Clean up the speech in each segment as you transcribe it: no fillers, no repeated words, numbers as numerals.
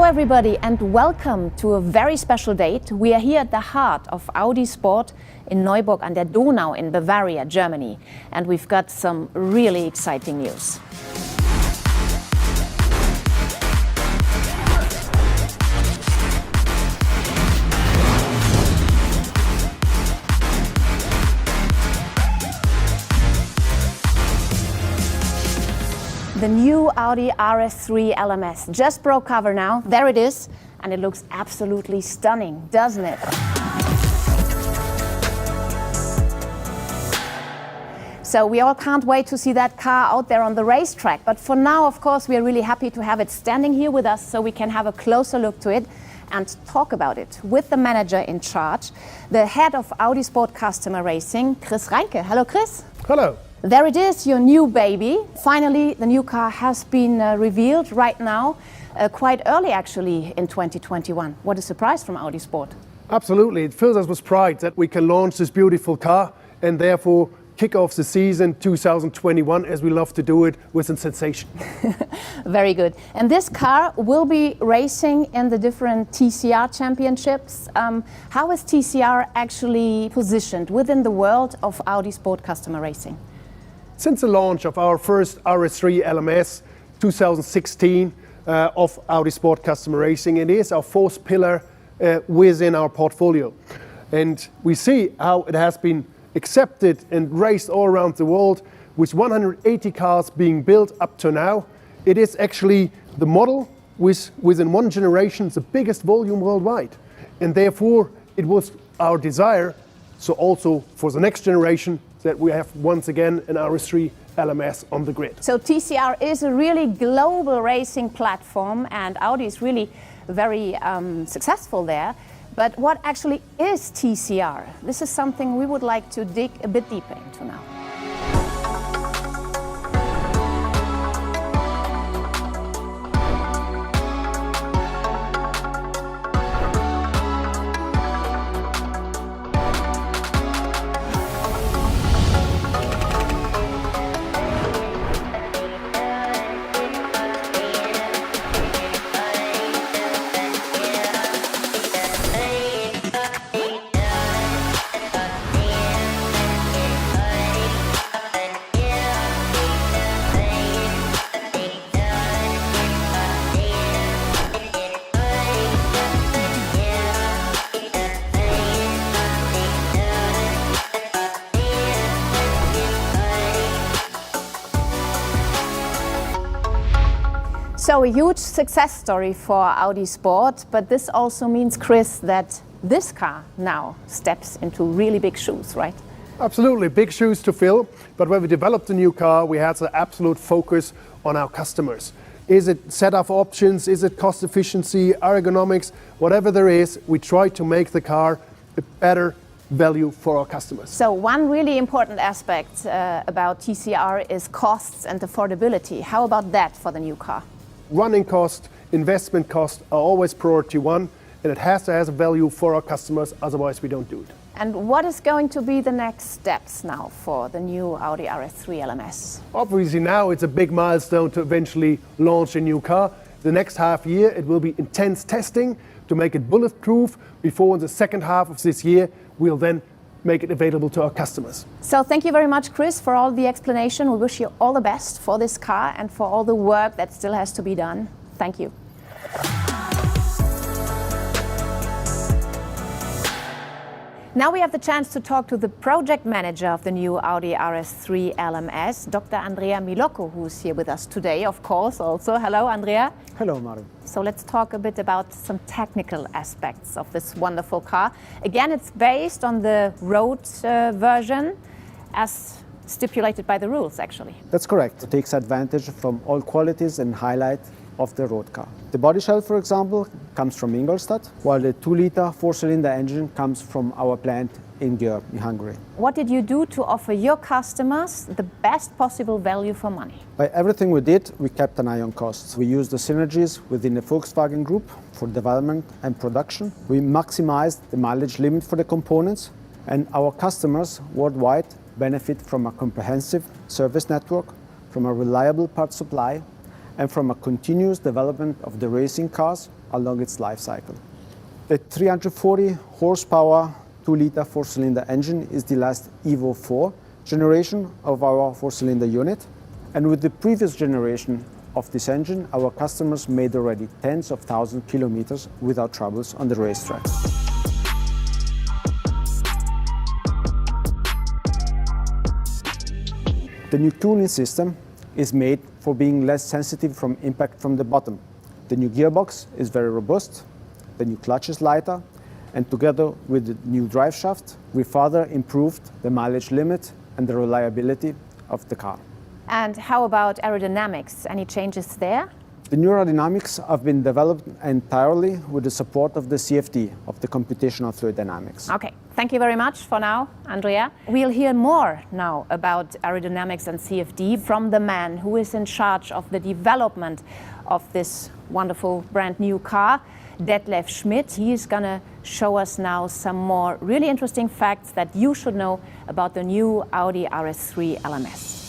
everybody, and welcome to a very special date. We are here at the heart of Audi Sport in Neuburg an der Donau in Bavaria, Germany, and we've got some really exciting news. The new Audi RS3 LMS just broke cover now. There it is, and it looks absolutely stunning, doesn't it? So we all can't wait to see that car out there on the racetrack. But for now, of course, we are really happy to have it standing here with us so we can have a closer look to it and talk about it with the manager in charge, the head of Audi Sport Customer Racing, Chris Reinke. Hello, Chris. Hello. There it is, your new baby. Finally, the new car has been revealed right now, quite early actually in 2021. What a surprise from Audi Sport. Absolutely, it fills us with pride that we can launch this beautiful car and therefore kick off the season 2021 as we love to do it with a sensation. Very good. And this car will be racing in the different TCR championships. How is TCR actually positioned within the world of Audi Sport Customer Racing? Since the launch of our first RS3 LMS 2016 of Audi Sport Customer Racing, it is our fourth pillar within our portfolio. And we see how it has been accepted and raced all around the world with 180 cars being built up to now. It is actually the model within one generation, the biggest volume worldwide. And therefore it was our desire, so also for the next generation, that we have once again an RS3 LMS on the grid. So TCR is a really global racing platform and Audi is really very successful there. But what actually is TCR? This is something we would like to dig a bit deeper into now. So a huge success story for Audi Sport, but this also means, Chris, that this car now steps into really big shoes, right? Absolutely, big shoes to fill, but when we developed the new car, we had the absolute focus on our customers. Is it setup options, is it cost efficiency, ergonomics, whatever there is, we try to make the car a better value for our customers. So one really important aspect about TCR is costs and affordability. How about that for the new car? Running cost, investment cost are always priority one, and it has to have a value for our customers, otherwise we don't do it. And what is going to be the next steps now for the new Audi RS3 LMS? Obviously now it's a big milestone to eventually launch a new car. The next half year it will be intense testing to make it bulletproof. Before in the second half of this year we'll then make it available to our customers. So thank you very much, Chris, for all the explanation. We wish you all the best for this car and for all the work that still has to be done. Thank you. Now we have the chance to talk to the project manager of the new Audi RS3 LMS, Dr. Andrea Milocco, who's here with us today, of course, also. Hello, Andrea. Hello, Mari. So let's talk a bit about some technical aspects of this wonderful car. Again, it's based on the road version as stipulated by the rules, actually. That's correct. It takes advantage from all qualities and highlight of the road car. The body shell, for example, comes from Ingolstadt, while the 2-liter 4-cylinder engine comes from our plant in Győr, in Hungary. What did you do to offer your customers the best possible value for money? By everything we did, we kept an eye on costs. We used the synergies within the Volkswagen Group for development and production. We maximized the mileage limit for the components, and our customers worldwide benefit from a comprehensive service network, from a reliable part supply, and from a continuous development of the racing cars along its life cycle. The 340 horsepower 2-liter 4-cylinder engine is the last Evo 4 generation of our 4-cylinder unit. And with the previous generation of this engine, our customers made already tens of thousands of kilometers without troubles on the racetrack. The new tuning system is made for being less sensitive from impact from the bottom. The new gearbox is very robust, the new clutch is lighter, and together with the new drive shaft, we further improved the mileage limit and the reliability of the car. And how about aerodynamics? Any changes there? The new aerodynamics have been developed entirely with the support of the CFD, of the computational fluid dynamics. Okay, thank you very much for now, Andrea. We'll hear more now about aerodynamics and CFD from the man who is in charge of the development of this wonderful brand new car, Detlef Schmidt. He's gonna show us now some more really interesting facts that you should know about the new Audi RS3 LMS.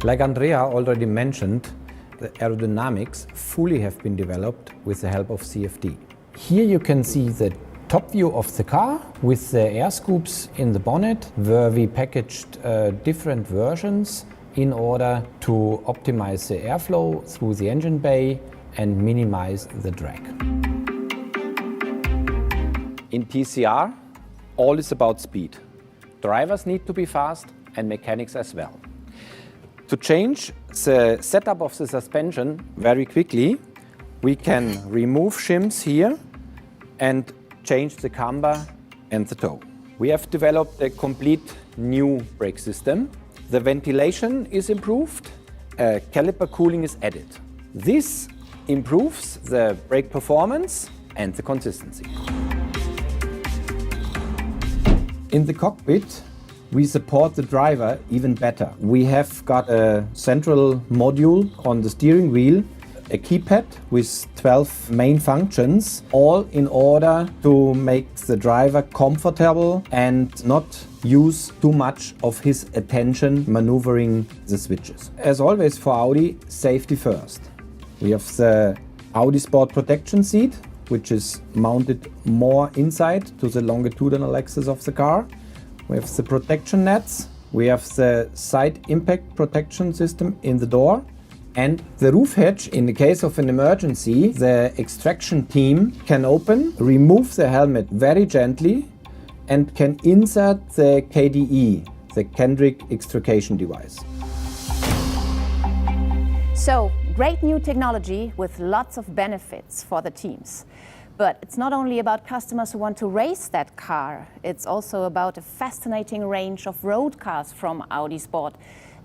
Like Andrea already mentioned, the aerodynamics fully have been developed with the help of CFD. Here you can see the top view of the car with the air scoops in the bonnet, where we packaged different versions in order to optimize the airflow through the engine bay and minimize the drag. In TCR, all is about speed. Drivers need to be fast and mechanics as well. To change the setup of the suspension very quickly, we can remove shims here and change the camber and the toe. We have developed a complete new brake system. The ventilation is improved, caliper cooling is added. This improves the brake performance and the consistency. In the cockpit, we support the driver even better. We have got a central module on the steering wheel, a keypad with 12 main functions, all in order to make the driver comfortable and not use too much of his attention maneuvering the switches. As always for Audi, safety first. We have the Audi Sport protection seat, which is mounted more inside to the longitudinal axis of the car. We have the protection nets, we have the side impact protection system in the door, and the roof hatch. In the case of an emergency, the extraction team can open, remove the helmet very gently, and can insert the KDE, the Kendrick extrication device. So, great new technology with lots of benefits for the teams. But it's not only about customers who want to race that car, it's also about a fascinating range of road cars from Audi Sport.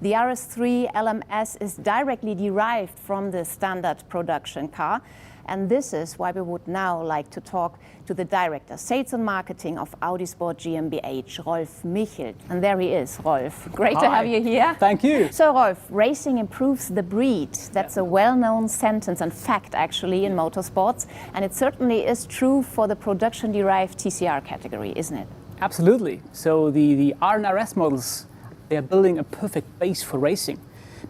The RS3 LMS is directly derived from the standard production car, and this is why we would now like to talk to the Director, Sales and Marketing of Audi Sport GmbH, Rolf Michelt. And there he is, Rolf. Great to have you here. Thank you. So Rolf, racing improves the breed. That's a well-known sentence and fact actually in motorsports, and it certainly is true for the production-derived TCR category, isn't it? Absolutely. So the R and RS models, they are building a perfect base for racing,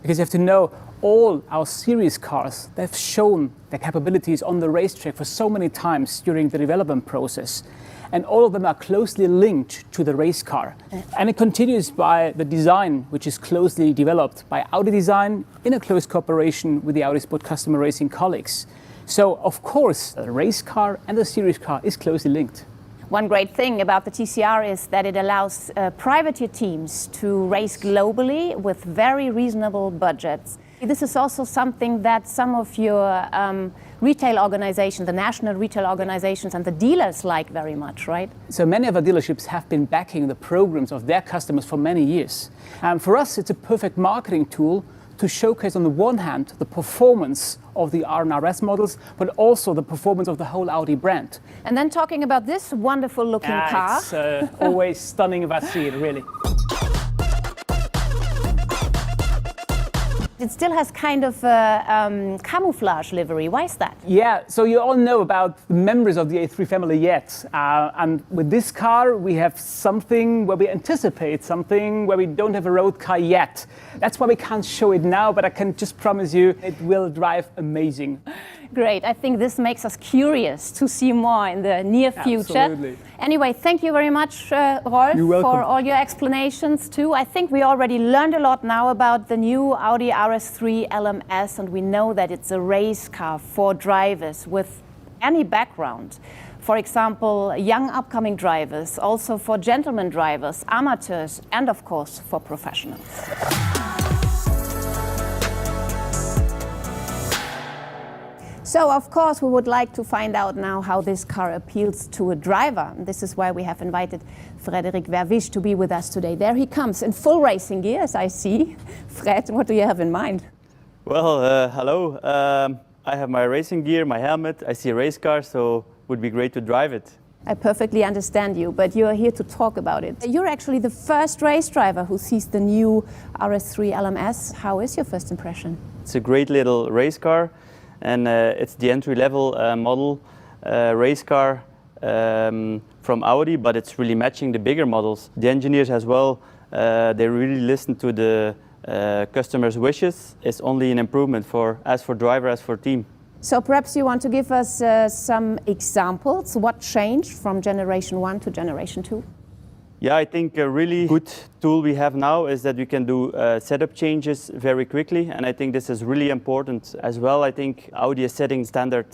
because you have to know all our series cars, they've shown their capabilities on the racetrack for so many times during the development process. And all of them are closely linked to the race car. And it continues by the design, which is closely developed by Audi Design in a close cooperation with the Audi Sport customer racing colleagues. So, of course, the race car and the series car is closely linked. One great thing about the TCR is that it allows privateer teams to race globally with very reasonable budgets. This is also something that some of your retail organizations, the national retail organizations and the dealers like very much, right? So many of our dealerships have been backing the programs of their customers for many years. For us, it's a perfect marketing tool to showcase on the one hand the performance of the R and RS models, but also the performance of the whole Audi brand. And then talking about this wonderful looking car. It's always stunning if I see it, really. it still has kind of a camouflage livery. Why is that? Yeah, so you all know about the members of the A3 family yet. And with this car, we have something where we anticipate something where we don't have a road car yet. That's why we can't show it now, but I can just promise you it will drive amazing. Great. I think this makes us curious to see more in the near future. Absolutely. Anyway, thank you very much, Rolf, You're welcome. for all your explanations too. I think we already learned a lot now about the new Audi RS3 LMS, and we know that it's a race car for drivers with any background. For example, young upcoming drivers, also for gentlemen drivers, amateurs, and of course for professionals. So, of course, we would like to find out now how this car appeals to a driver. And this is why we have invited Frederik Verwisch to be with us today. There he comes in full racing gear, as I see. Fred, what do you have in mind? Well, hello. I have my racing gear, my helmet. I see a race car, so it would be great to drive it. I perfectly understand you, but you're here to talk about it. You're actually the first race driver who sees the new RS3 LMS. How is your first impression? It's a great little race car. And it's the entry-level model race car from Audi, but it's really matching the bigger models. The engineers as well, they really listen to the customers' wishes. It's only an improvement as for driver, as for team. So perhaps you want to give us some examples. What changed from generation 1 to generation 2? Yeah, I think a really good tool we have now is that we can do setup changes very quickly, and I think this is really important as well. I think Audi is setting standard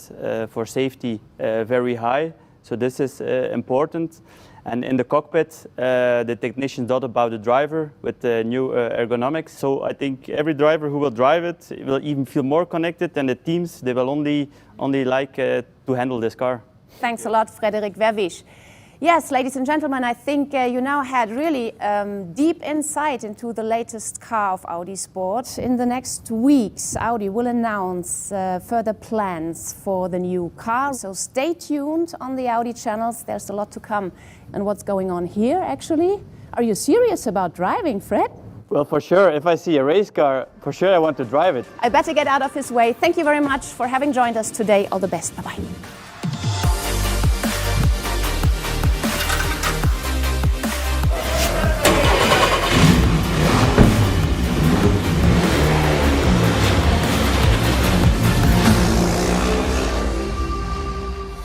for safety very high, so this is important. And in the cockpit, the technicians thought about the driver with the new ergonomics. So I think every driver who will drive it will even feel more connected, and the teams, they will only like to handle this car. Thanks a lot, Frederik Verwisch. Yes, ladies and gentlemen, I think you now had really deep insight into the latest car of Audi Sport. In the next weeks, Audi will announce further plans for the new car. So stay tuned on the Audi channels. There's a lot to come. And what's going on here, actually? Are you serious about driving, Fred? Well, for sure. If I see a race car, for sure I want to drive it. I better get out of his way. Thank you very much for having joined us today. All the best. Bye-bye.